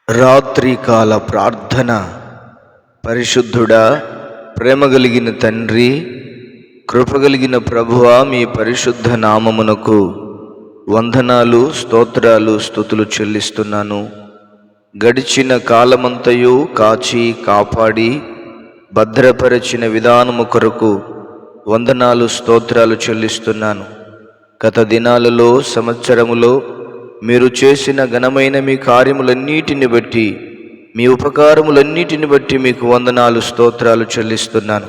రాత్రికాల ప్రార్థన. పరిశుద్ధుడా, ప్రేమ కలిగిన తండ్రి, కృపగలిగిన ప్రభువా, మీ పరిశుద్ధ నామమునకు వందనాలు, స్తోత్రాలు, స్తుతులు చెల్లిస్తున్నాను. గడిచిన కాలమంతయు కాచి కాపాడి భద్రపరిచిన విధానము కొరకు వందనాలు, స్తోత్రాలు చెల్లిస్తున్నాను. గత దినాలలో, సంవత్సరములో మీరు చేసిన ఘనమైన మీ కార్యములన్నిటిని బట్టి, మీ ఉపకారములన్నిటిని బట్టి మీకు వందనాలు, స్తోత్రాలు చెల్లిస్తున్నాను.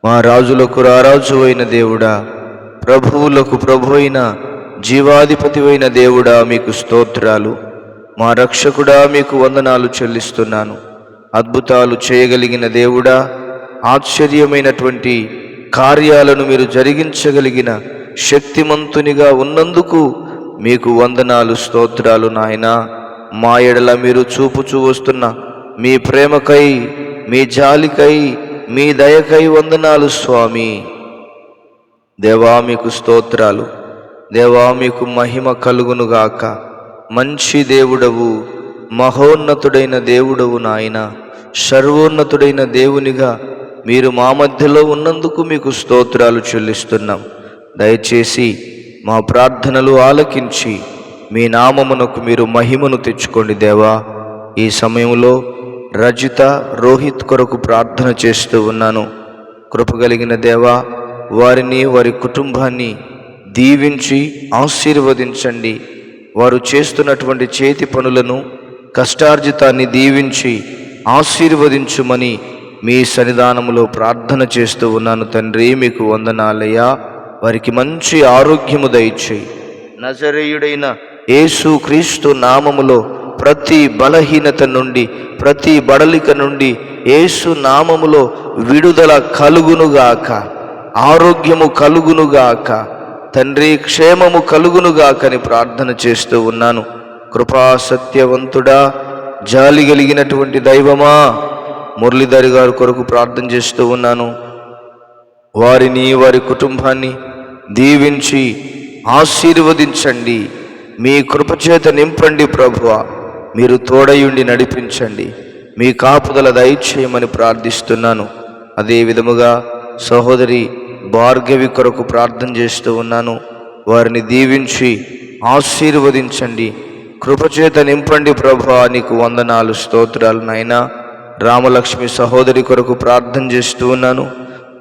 మా రాజులకు రారాజు అయిన దేవుడా, ప్రభువులకు ప్రభు అయిన జీవాధిపతి అయిన దేవుడా, మీకు స్తోత్రాలు. మా రక్షకుడా, మీకు వందనాలు చెల్లిస్తున్నాను. అద్భుతాలు చేయగలిగిన దేవుడా, ఆశ్చర్యమైనటువంటి కార్యాలను మీరు జరిగించగలిగిన శక్తిమంతునిగా ఉన్నందుకు మీకు వందనాలు, స్తోత్రాలు నాయనా. మా ఎడల మీరు చూపుచూ వస్తున్న మీ ప్రేమకై, మీ జాలికై, మీ దయకై వందనాలు స్వామి. దేవా, మీకు స్తోత్రాలు. దేవా, మీకు మహిమ కలుగునుగాక. మంచి దేవుడవు, మహోన్నతుడైన దేవుడవు నాయన. సర్వోన్నతుడైన దేవునిగా మీరు మా మధ్యలో ఉన్నందుకు మీకు స్తోత్రాలు చెల్లిస్తున్నాం. దయచేసి మా ప్రార్థనలు ఆలకించి మీ నామమునకు మీరు మహిమను తెచ్చుకోండి దేవా. ఈ సమయంలో రజిత, రోహిత్ కొరకు ప్రార్థన చేస్తూ ఉన్నాను. కృపగలిగిన దేవా, వారిని, వారి కుటుంబాన్ని దీవించి ఆశీర్వదించండి. వారు చేస్తున్నటువంటి చేతి పనులను, కష్టార్జితాన్ని దీవించి ఆశీర్వదించుమని మీ సన్నిధానములో ప్రార్థన చేస్తూ ఉన్నాను తండ్రి. మీకు వందనాలయ్యా. వారికి మంచి ఆరోగ్యము దయచేయి. నజరేయుడైన యేసు క్రీస్తు నామములో ప్రతి బలహీనత నుండి, ప్రతి బడలిక నుండి యేసు నామములో విడుదల కలుగునుగాక, ఆరోగ్యము కలుగునుగాక, తండ్రి క్షేమము కలుగునుగాకని ప్రార్థన చేస్తూ ఉన్నాను. కృపా సత్యవంతుడా, జాలి కలిగినటువంటి దైవమా, మురళీధర్ గారి కొరకు ప్రార్థన చేస్తూ ఉన్నాను. వారిని, వారి కుటుంబాన్ని దీవించి ఆశీర్వదించండి. మీ కృపచేత నింపండి ప్రభువా. మీరు తోడయుండి నడిపించండి. మీ కాపుదల దయచేయమని ప్రార్థిస్తున్నాను. అదే విధముగా సహోదరి భార్గవి కొరకు ప్రార్థన చేస్తూ ఉన్నాను. వారిని దీవించి ఆశీర్వదించండి. కృపచేత నింపండి ప్రభువా. నీకు వందనాలు, స్తోత్రాలు నాయనా. రామలక్ష్మి సహోదరి కొరకు ప్రార్థన చేస్తూ ఉన్నాను.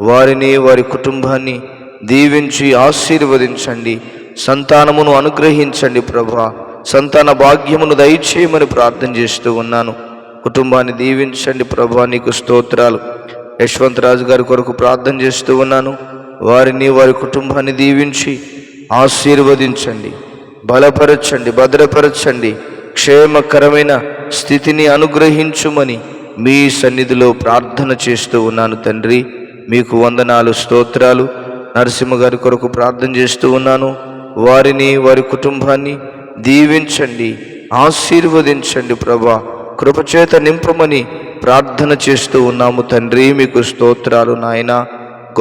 వారిని, వారి కుటుంబాన్ని దీవించి ఆశీర్వదించండి. సంతానమును అనుగ్రహించండి ప్రభువా. సంతాన భాగ్యమును దయచేయమని ప్రార్థన చేస్తూ ఉన్నాను. కుటుంబాన్ని దీవించండి ప్రభువా. నీకు స్తోత్రాలు. యశ్వంత్ రాజు గారి కొరకు ప్రార్థన చేస్తూ ఉన్నాను. వారిని, వారి కుటుంబాన్ని దీవించి ఆశీర్వదించండి, బలపరచండి, భద్రపరచండి. క్షేమకరమైన స్థితిని అనుగ్రహించుమని మీ సన్నిధిలో ప్రార్థన చేస్తూ ఉన్నాను తండ్రి. మీకు వందనాలు, స్తోత్రాలు. నరసింహ గారి కొరకు ప్రార్థన చేస్తూ ఉన్నాను. వారిని, వారి కుటుంబాన్ని దీవించండి, ఆశీర్వదించండి ప్రభా. కృపచేత నింపమని ప్రార్థన చేస్తూ ఉన్నాము తండ్రి. మీకు స్తోత్రాలు నాయన.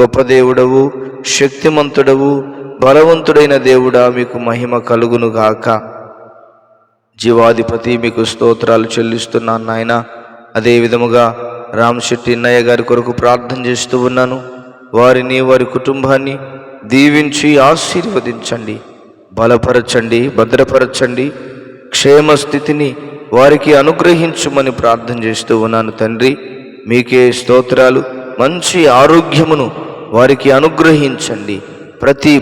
గొప్ప దేవుడవు, శక్తిమంతుడవు, బలవంతుడైన దేవుడా, మీకు మహిమ కలుగునుగాక. జీవాధిపతి, మీకు స్తోత్రాలు చెల్లిస్తున్నాను నాయన. అదే విధముగా రామశెట్టి అన్నయ్య గారి కొరకు ప్రార్థన చేస్తూ ఉన్నాను. వారిని, వారి కుటుంబాన్ని దీవించి ఆశీర్వదించండి, బలపరచండి, భద్రపరచండి. క్షేమస్థితిని వారికి అనుగ్రహించుమని ప్రార్థన చేస్తూ ఉన్నాను తండ్రి. మీకే స్తోత్రాలు. మంచి ఆరోగ్యమును వారికి అనుగ్రహించండి. ప్రతి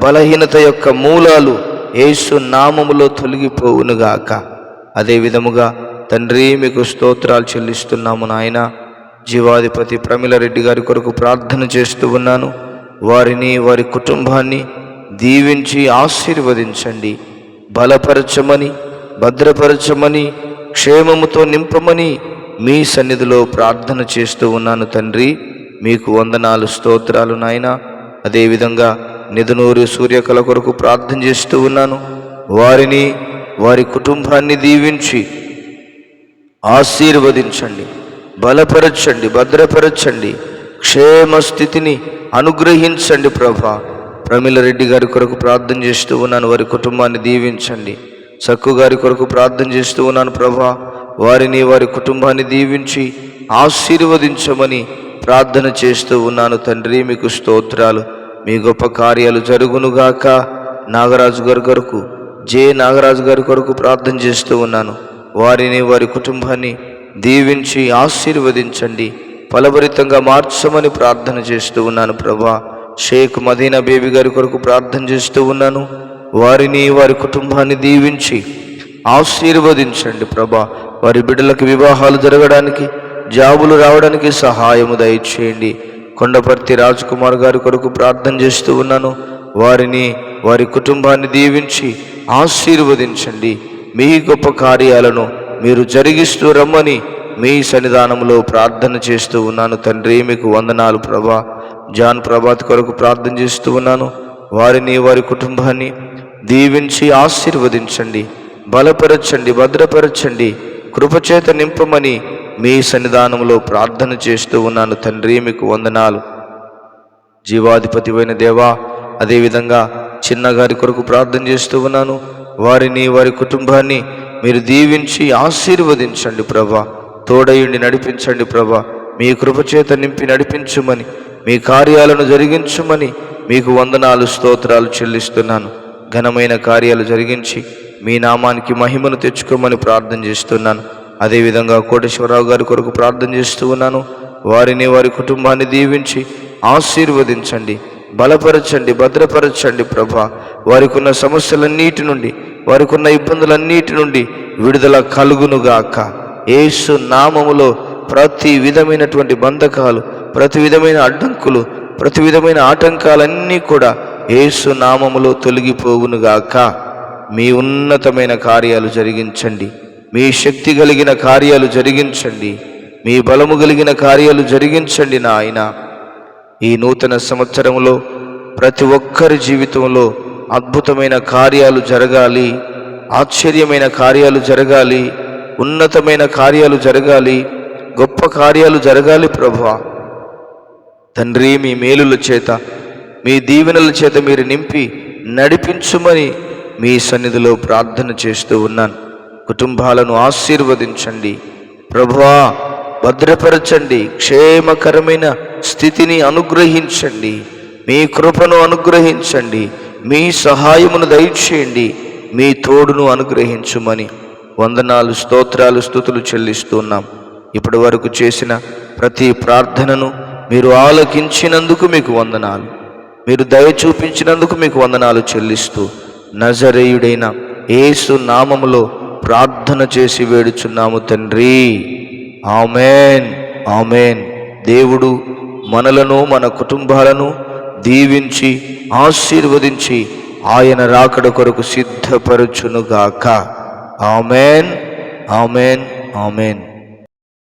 బలహీనత యొక్క మూలాలు యేసు నామములో తొలగిపోవునుగాక. అదే విధముగా తండ్రి, మీకు స్తోత్రాలు చెల్లిస్తున్నాము నాయన. జీవాధిపతి ప్రమిళరెడ్డి గారి కొరకు ప్రార్థన చేస్తూ ఉన్నాను. వారిని, వారి కుటుంబాన్ని దీవించి ఆశీర్వదించండి, బలపరచమని, భద్రపరచమని, క్షేమముతో నింపమని మీ సన్నిధిలో ప్రార్థన చేస్తూ ఉన్నాను తండ్రి. మీకు వందనాలు, స్తోత్రాలు నాయన. అదేవిధంగా నిదునూరు సూర్యకళ కొరకు ప్రార్థన చేస్తూ ఉన్నాను. వారిని, వారి కుటుంబాన్ని దీవించి ఆశీర్వదించండి, బలపరచండి, భద్రపరచండి. క్షేమస్థితిని అనుగ్రహించండి ప్రభా. ప్రమిళరెడ్డి గారి కొరకు ప్రార్థన చేస్తూ ఉన్నాను. వారి కుటుంబాన్ని దీవించండి, సక్కు గారి కొరకు ప్రార్థన చేస్తూ ఉన్నాను ప్రభా. వారిని వారి కుటుంబాన్ని దీవించి ఆశీర్వదించమని ప్రార్థన చేస్తూ ఉన్నాను తండ్రి. మీకు స్తోత్రాలు. మీ గొప్ప కార్యాలు జరుగునుగాక. నాగరాజు గారి కొరకు, నాగరాజు గారి కొరకు ప్రార్థన చేస్తూ ఉన్నాను. వారిని వారి కుటుంబాన్ని దీవించి ఆశీర్వదించండి, ఫలభరితంగా మార్చమని ప్రార్థన చేస్తూ ఉన్నాను ప్రభా. షేక్ మదీనా బేబీ గారి కొరకు ప్రార్థన చేస్తూ ఉన్నాను. వారిని వారి కుటుంబాన్ని దీవించి ఆశీర్వదించండి ప్రభా. వారి బిడ్డలకు వివాహాలు జరగడానికి, జాబులు రావడానికి సహాయము దయచేయండి. కొండపర్తి రాజ్ కుమార్ గారి కొరకు ప్రార్థన చేస్తూ ఉన్నాను. వారిని వారి కుటుంబాన్ని దీవించి ఆశీర్వదించండి. మీ గొప్ప కార్యాలను మీరు జరిగిస్తూ రమ్మని మీ సన్నిధానంలో ప్రార్థన చేస్తూ ఉన్నాను తండ్రి. మీకు వందనాలు ప్రభా. జాన్ ప్రభాత్ కొరకు ప్రార్థన చేస్తూ ఉన్నాను. వారిని వారి కుటుంబాన్ని దీవించి ఆశీర్వదించండి, బలపరచండి, భద్రపరచండి, కృపచేత నింపమని మీ సన్నిధానంలో ప్రార్థన చేస్తూ ఉన్నాను తండ్రి. మీకు వందనాలు. జీవాధిపతివైన దేవా, అదేవిధంగా చిన్నగారి కొరకు ప్రార్థన చేస్తూ ఉన్నాను. వారిని వారి కుటుంబాన్ని మీరు దీవించి ఆశీర్వదించండి ప్రభా. తోడయుండి నడిపించండి ప్రభా. మీ కృపచేత నింపి నడిపించుమని, మీ కార్యాలను జరిగించుమని మీకు వందనాలు, స్తోత్రాలు చెల్లిస్తున్నాను. ఘనమైన కార్యాలు జరిగించి మీ నామానికి మహిమను తెచ్చుకోమని ప్రార్థన చేస్తున్నాను. అదేవిధంగా కోటేశ్వరరావు గారి కొరకు ప్రార్థన చేస్తూ ఉన్నాను. వారిని వారి కుటుంబాన్ని దీవించి ఆశీర్వదించండి, బలపరచండి, భద్రపరచండి ప్రభా. వారికి ఉన్న సమస్యలన్నిటి నుండి, వారికి ఉన్న ఇబ్బందులన్నిటి నుండి విడుదల కలుగునుగాక. యేసు నామములో ప్రతి విధమైనటువంటి బంధకాలు, ప్రతి విధమైన అడ్డంకులు, ప్రతి విధమైన ఆటంకాలన్నీ కూడా యేసు నామములో తొలగిపోవునుగాక. మీ ఉన్నతమైన కార్యాలు జరిగించండి, మీ శక్తి కలిగిన కార్యాలు జరిగించండి, మీ బలము కలిగిన కార్యాలు జరిగించండి నాయన. ఈ నూతన సంవత్సరంలో ప్రతి ఒక్కరి జీవితంలో అద్భుతమైన కార్యాలు జరగాలి, ఆశ్చర్యమైన కార్యాలు జరగాలి, ఉన్నతమైన కార్యాలు జరగాలి, గొప్ప కార్యాలు జరగాలి ప్రభువా. తండ్రి, మీ మేలుల చేత, మీ దీవెనల చేత మీరు నింపి నడిపించుమని మీ సన్నిధిలో ప్రార్థన చేస్తూ ఉన్నాను. కుటుంబాలను ఆశీర్వదించండి ప్రభువా, భద్రపరచండి, క్షేమకరమైన స్థితిని అనుగ్రహించండి, మీ కృపను అనుగ్రహించండి, మీ సహాయమును దయచేయండి, మీ తోడును అనుగ్రహించుమని వందనాలు, స్తోత్రాలు, స్తుతులు చెల్లిస్తున్నాం. ఇప్పటి వరకు చేసిన ప్రతి ప్రార్థనను మీరు ఆలకించినందుకు మీకు వందనాలు, మీరు దయ చూపించినందుకు మీకు వందనాలు చెల్లిస్తూ నజరేయుడైన యేసు నామములో ప్రార్థన చేసి వేడుచున్నాము తండ్రి. Amen, amen. దేవుడు మనలను, మన కుటుంబాలను దీవించి ఆశీర్వదించి ఆయన రాకడ కొరకు సిద్ధపరచునుగాక. Amen, amen, amen.